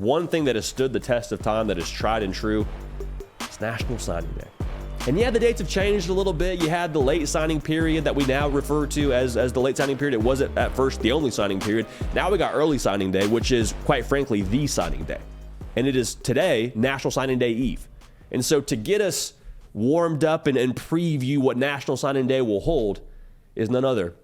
one thing that has stood the test of time, that is tried and true, it's National Signing Day. And yeah, the dates have changed a little bit. You had the late signing period that we now refer to as the late signing period. It wasn't at first the only signing period. Now we got early signing day, which is quite frankly the signing day. And it is today, National Signing Day Eve. And so to get us warmed up and preview what National Signing Day will hold is none other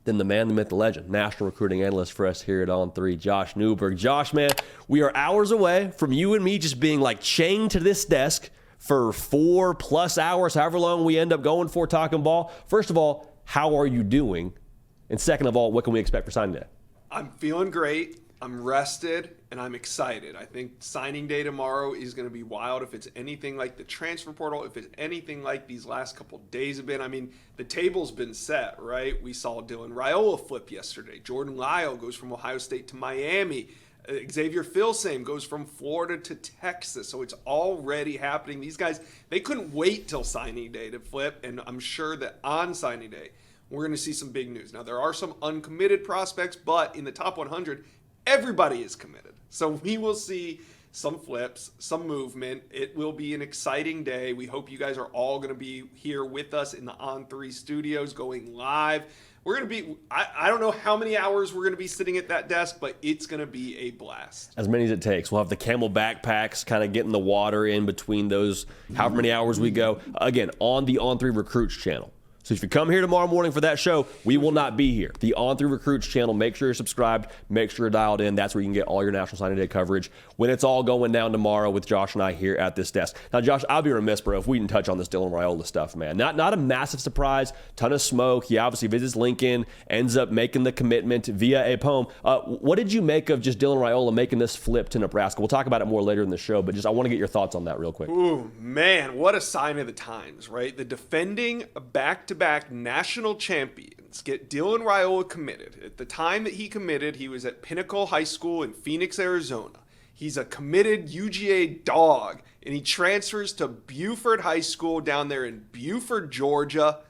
than the man, the myth, the legend, national recruiting analyst for us here at On3, Josh Newberg. Josh, man, we are hours away from you and me just being like chained to this desk for 4+ hours, however long we end up going for talking ball. First of all, how are you doing? And second of all, what can we expect for signing day? I'm feeling great. I'm rested, and I'm excited. I think signing day tomorrow is going to be wild. If it's anything like the transfer portal, if it's anything like these last couple days have been, I mean, the table's been set, right? We saw Dylan Raiola flip yesterday. Jordan Lyle goes from Ohio State to Miami. Xavier Filsame goes from Florida to Texas. So it's already happening. These guys, they couldn't wait till signing day to flip, and I'm sure that on signing day, we're going to see some big news. Now, there are some uncommitted prospects, but in the top 100, everybody is committed. So we will see some flips, some movement. It will be an exciting day. We hope you guys are all going to be here with us in the On3 studios going live. We're going to be, I don't know how many hours we're going to be sitting at that desk, but it's going to be a blast. As many as it takes. We'll have the camel backpacks, kind of getting the water in between those, however many hours we go. Again, on the On3 Recruits channel. So if you come here tomorrow morning for that show, we will not be here. The On3 Recruits channel, make sure you're subscribed, make sure you're dialed in. That's where you can get all your National Signing Day coverage when it's all going down tomorrow with Josh and I here at this desk. Now, Josh, I'll be remiss, bro, if we didn't touch on this Dylan Raiola stuff, man. Not a massive surprise, ton of smoke. He obviously visits Lincoln, ends up making the commitment via a poem. What did you make of just Dylan Raiola making this flip to Nebraska? We'll talk about it more later in the show, but just I want to get your thoughts on that real quick. Ooh, man, what a sign of the times, right? The defending back-to-back national champions get Dylan Raiola committed. At the time that he committed, he was at Pinnacle High School in Phoenix, Arizona. He's a committed UGA dog, and he transfers to Buford High School down there in Buford, Georgia,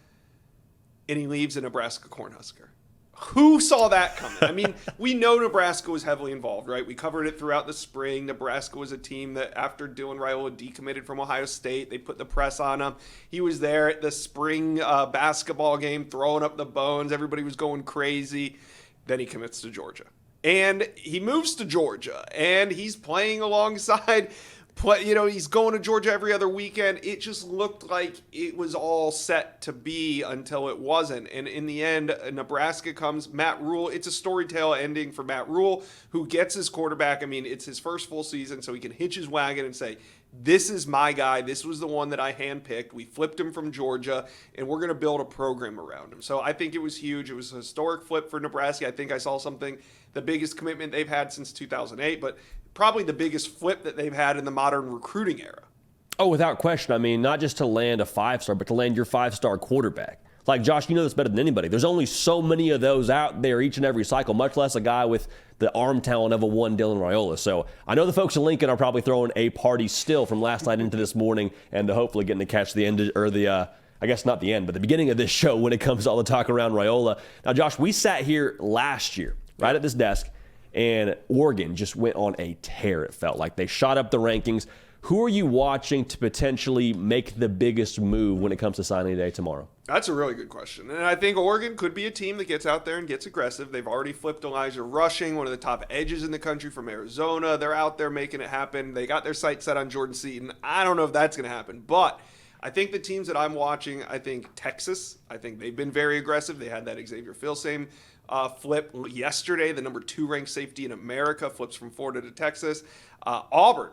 and he leaves a Nebraska Cornhusker. Who saw that coming? I mean, we know Nebraska was heavily involved, right? We covered it throughout the spring. Nebraska was a team that after Dylan Raiola decommitted from Ohio State, they put the press on him. He was there at the spring basketball game throwing up the bones. Everybody was going crazy. Then he commits to Georgia. And he moves to Georgia, and he's playing alongside he's going to Georgia every other weekend. It just looked like it was all set to be until it wasn't. And in the end, Nebraska comes. Matt Rule, it's a storytale ending for Matt Rule, who gets his quarterback. I mean, it's his first full season, so he can hitch his wagon and say, this is my guy. This was the one that I handpicked. We flipped him from Georgia, and we're going to build a program around him. So I think it was huge. It was a historic flip for Nebraska. I think I saw something, the biggest commitment they've had since 2008, but probably the biggest flip that they've had in the modern recruiting era. Oh, without question. I mean, not just to land a 5-star, but to land your 5-star quarterback. Like, Josh, you know this better than anybody. There's only so many of those out there each and every cycle, much less a guy with the arm talent of a one Dylan Raiola. So I know the folks in Lincoln are probably throwing a party still from last night into this morning and hopefully getting to catch the end or the I guess not the end, but the beginning of this show when it comes to all the talk around Raiola. Now, Josh, we sat here last year, right at this desk, and Oregon just went on a tear, it felt like. They shot up the rankings. Who are you watching to potentially make the biggest move when it comes to signing day tomorrow? That's a really good question. And I think Oregon could be a team that gets out there and gets aggressive. They've already flipped Elijah Rushing, one of the top edges in the country from Arizona. They're out there making it happen. They got their sights set on Jordan Seaton. I don't know if that's going to happen, but I think the teams that I'm watching, I think Texas, I think they've been very aggressive. They had that Xavier Filsame flip yesterday. The number 2 ranked safety in America flips from Florida to Texas. Auburn,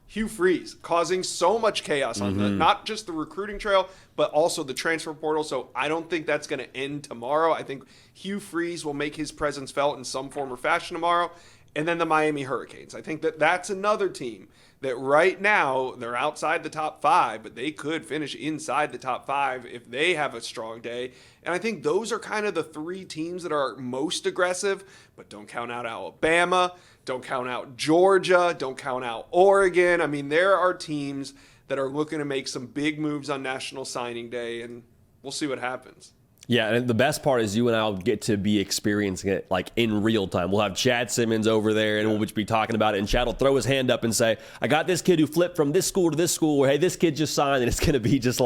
Hugh Freeze, causing so much chaos on not just the recruiting trail, but also the transfer portal. So I don't think that's going to end tomorrow. I think Hugh Freeze will make his presence felt in some form or fashion tomorrow. And then the Miami Hurricanes. I think that that's another team that right now they're outside the top 5, but they could finish inside the top 5 if they have a strong day. And I think those are kind of the 3 teams that are most aggressive, but don't count out Alabama, don't count out Georgia, don't count out Oregon. I mean, there are teams that are looking to make some big moves on National Signing Day, and we'll see what happens. Yeah, and the best part is you and I will get to be experiencing it like in real time. We'll have Chad Simmons over there, and we'll be talking about it. And Chad will throw his hand up and say, "I got this kid who flipped from this school to this school," or "Hey, this kid just signed," and it's going to be just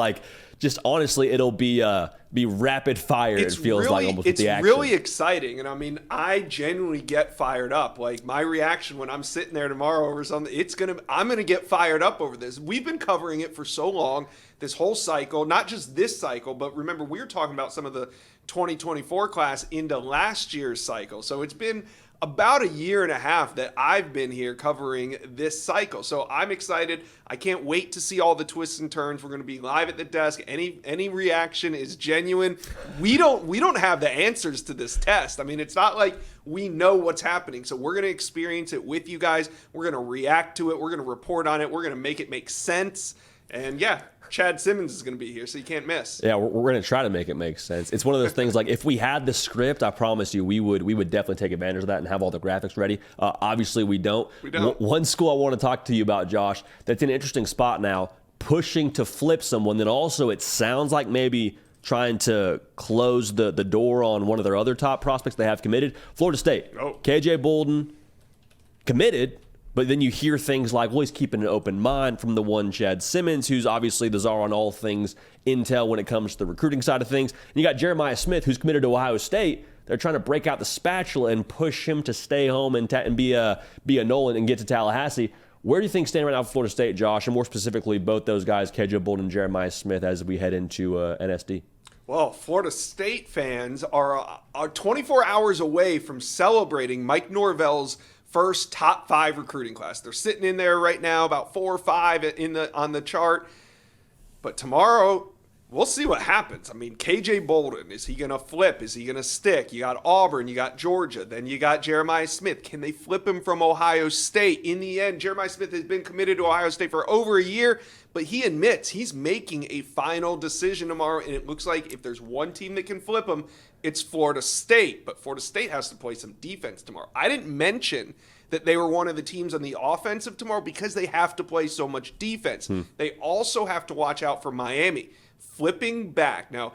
honestly, it'll be rapid fire. It feels really, like almost with the action. It's really exciting, and I mean, I genuinely get fired up. Like my reaction when I'm sitting there tomorrow over something, I'm gonna get fired up over this. We've been covering it for so long, this whole cycle, not just this cycle, but remember we were talking about some of the 2024 class into last year's cycle. So it's been about a year and a half that I've been here covering this cycle. So I'm excited. I can't wait to see all the twists and turns. We're going to be live at the desk. Any reaction is genuine. We don't have the answers to this test. I mean, it's not like we know what's happening. So we're going to experience it with you guys. We're going to react to it. We're going to report on it. We're going to make it make sense. And yeah, Chad Simmons is going to be here, so you can't miss. Yeah, we're going to try to make it make sense. It's one of those things, like if we had the script, I promise you we would definitely take advantage of that and have all the graphics ready. Obviously, we don't. One school I want to talk to you about, Josh, that's in an interesting spot now, pushing to flip someone. Then also it sounds like maybe trying to close the door on one of their other top prospects they have committed. Florida State. Oh. KJ Bolden committed. But then you hear things like, well, he's keeping an open mind from the one Chad Simmons, who's obviously the czar on all things intel when it comes to the recruiting side of things. And you got Jeremiah Smith, who's committed to Ohio State. They're trying to break out the spatula and push him to stay home and be a Nolan and get to Tallahassee. Where do you think standing right now for Florida State, Josh, and more specifically both those guys, KJ Bolden and Jeremiah Smith, as we head into NSD? Well, Florida State fans are 24 hours away from celebrating Mike Norvell's first top 5 recruiting class. They're sitting in there right now, about 4 or 5 on the chart. But tomorrow, we'll see what happens. I mean, KJ Bolden, is he going to flip? Is he going to stick? You got Auburn, you got Georgia, then you got Jeremiah Smith. Can they flip him from Ohio State? In the end, Jeremiah Smith has been committed to Ohio State for over a year, but he admits he's making a final decision tomorrow, and it looks like if there's one team that can flip him, it's Florida State. But Florida State has to play some defense tomorrow. I didn't mention that they were one of the teams on the offensive tomorrow because they have to play so much defense. They also have to watch out for Miami flipping back. Now,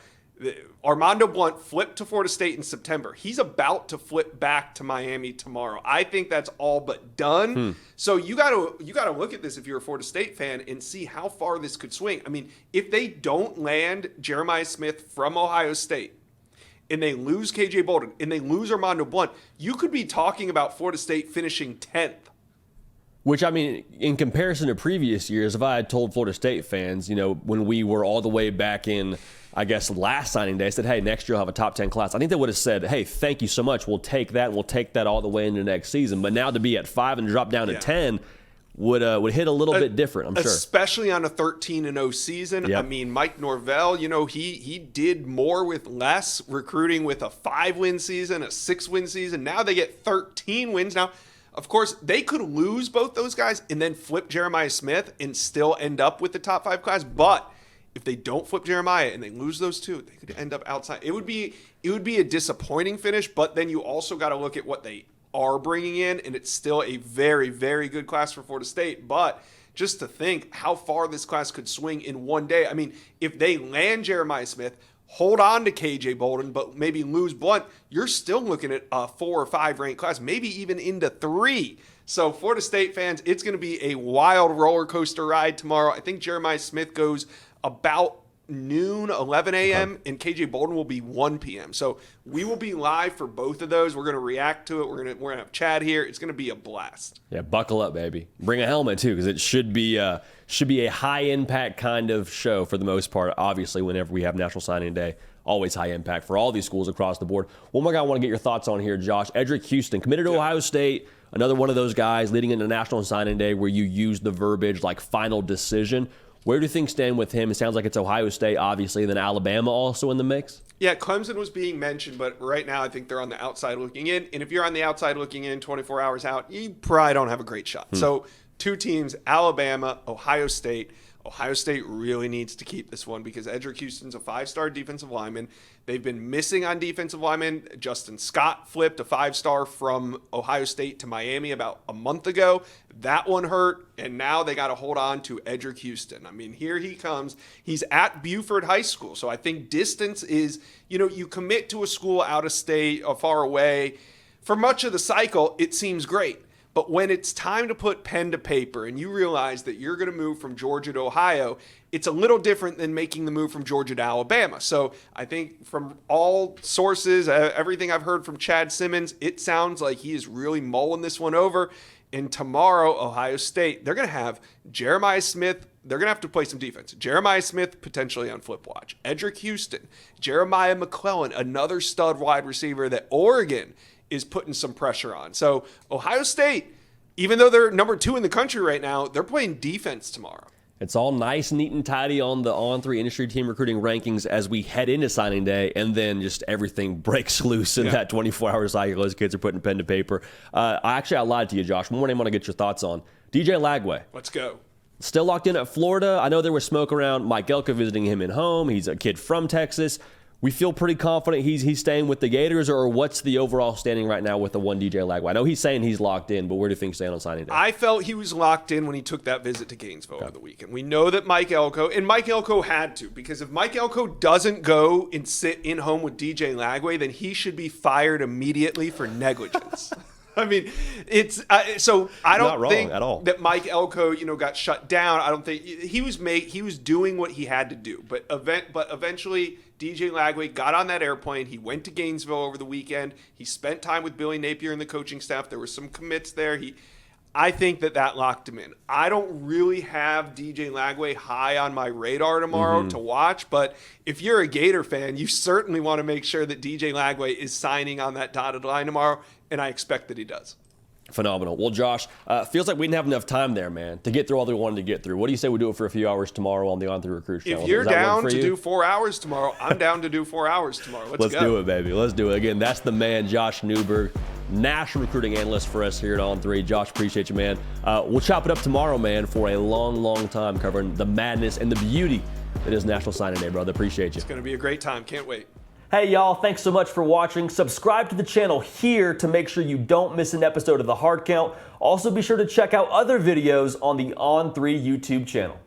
Armando Blunt flipped to Florida State in September. He's about to flip back to Miami tomorrow. I think that's all but done. So you got to look at this if you're a Florida State fan and see how far this could swing. I mean, if they don't land Jeremiah Smith from Ohio State, and they lose KJ Bolden, and they lose Armando Blunt, you could be talking about Florida State finishing 10th. Which, I mean, in comparison to previous years, if I had told Florida State fans, when we were all the way back in, I guess, last signing day, said, hey, next year I'll have a top 10 class, I think they would have said, hey, thank you so much. We'll take that, and we'll take that all the way into next season. But now to be at 5 and drop down to 10 would hit a little bit different, I'm sure. Especially on a 13-0 season. Yep. I mean, Mike Norvell, he did more with less, recruiting with a 5-win season, a 6-win season. Now they get 13 wins. Now, of course, they could lose both those guys and then flip Jeremiah Smith and still end up with the top 5 class. But if they don't flip Jeremiah and they lose those two, they could end up outside. It would be a disappointing finish, but then you also got to look at what they are bringing in, and it's still a very, very good class for Florida State. But just to think how far this class could swing in one day. I mean, if they land Jeremiah Smith, hold on to KJ Bolden, but maybe lose Blunt, you're still looking at a 4 or 5 ranked class, maybe even into 3. So Florida State fans, it's going to be a wild roller coaster ride tomorrow. I think Jeremiah Smith goes about noon, 11 a.m., and KJ Bolden will be 1 p.m. So we will be live for both of those. We're going to react to it. We're going to have Chad here. It's going to be a blast. Yeah, buckle up, baby. Bring a helmet, too, because it should be a high-impact kind of show for the most part. Obviously, whenever we have National Signing Day, always high impact for all these schools across the board. One more guy I want to get your thoughts on here, Josh. Edric Houston, committed to Ohio State. Another one of those guys leading into National Signing Day where you use the verbiage like final decision. Where do things stand with him? It sounds like it's Ohio State, obviously, and then Alabama also in the mix. Yeah, Clemson was being mentioned, but right now I think they're on the outside looking in. And if you're on the outside looking in 24 hours out, you probably don't have a great shot. So 2 teams, Alabama, Ohio State. Ohio State really needs to keep this one because Edric Houston's a 5-star defensive lineman. They've been missing on defensive linemen. Justin Scott flipped a 5-star from Ohio State to Miami about a month ago. That one hurt, and now they got to hold on to Edric Houston. I mean, here he comes. He's at Buford High School, so I think distance is, you commit to a school out of state or far away. For much of the cycle, it seems great. But when it's time to put pen to paper and you realize that you're going to move from Georgia to Ohio, it's a little different than making the move from Georgia to Alabama. So I think from all sources, everything I've heard from Chad Simmons, it sounds like he is really mulling this one over. And tomorrow, Ohio State, they're going to have Jeremiah Smith. They're going to have to play some defense. Jeremiah Smith potentially on flip watch. Edric Houston, Jeremiah McClellan, another stud wide receiver that Oregon is putting some pressure on. So Ohio State, even though they're number 2 in the country right now, they're playing defense tomorrow. It's all nice, neat, and tidy on the On3 industry team recruiting rankings as we head into signing day, and then just everything breaks loose in that 24-hour cycle as kids are putting pen to paper. I lied to you, Josh. One name I want to get your thoughts on. DJ Lagway. Let's go. Still locked in at Florida. I know there was smoke around Mike Elko visiting him at home. He's a kid from Texas. We feel pretty confident he's staying with the Gators, or what's the overall standing right now with the one DJ Lagway? I know he's saying he's locked in, but where do things stand on signing day? I felt he was locked in when he took that visit to Gainesville over the weekend. We know that Mike Elko had to, because if Mike Elko doesn't go and sit in home with DJ Lagway, then he should be fired immediately for negligence. I mean, it's so I don't think at all that Mike Elko, got shut down. I don't think he was doing what he had to do. But eventually, DJ Lagway got on that airplane. He went to Gainesville over the weekend. He spent time with Billy Napier and the coaching staff. There were some commits there. I think that locked him in. I don't really have DJ Lagway high on my radar tomorrow to watch, but if you're a Gator fan, you certainly want to make sure that DJ Lagway is signing on that dotted line tomorrow, and I expect that he does. Phenomenal. Well, Josh, feels like we didn't have enough time there, man, to get through all that we wanted to get through. What do you say we do it for a few hours tomorrow on the On3 Recruits channel? If you're down to do 4 hours tomorrow, I'm down to do 4 hours tomorrow. Let's go. Do it, baby. Let's do it. Again, that's the man, Josh Newberg, national recruiting analyst for us here at On3. Josh, appreciate you, man. We'll chop it up tomorrow, man, for a long, long time covering the madness and the beauty that is National Signing Day, brother. Appreciate you. It's going to be a great time. Can't wait. Hey y'all, thanks so much for watching. Subscribe to the channel here to make sure you don't miss an episode of The Hard Count. Also be sure to check out other videos on the On3 YouTube channel.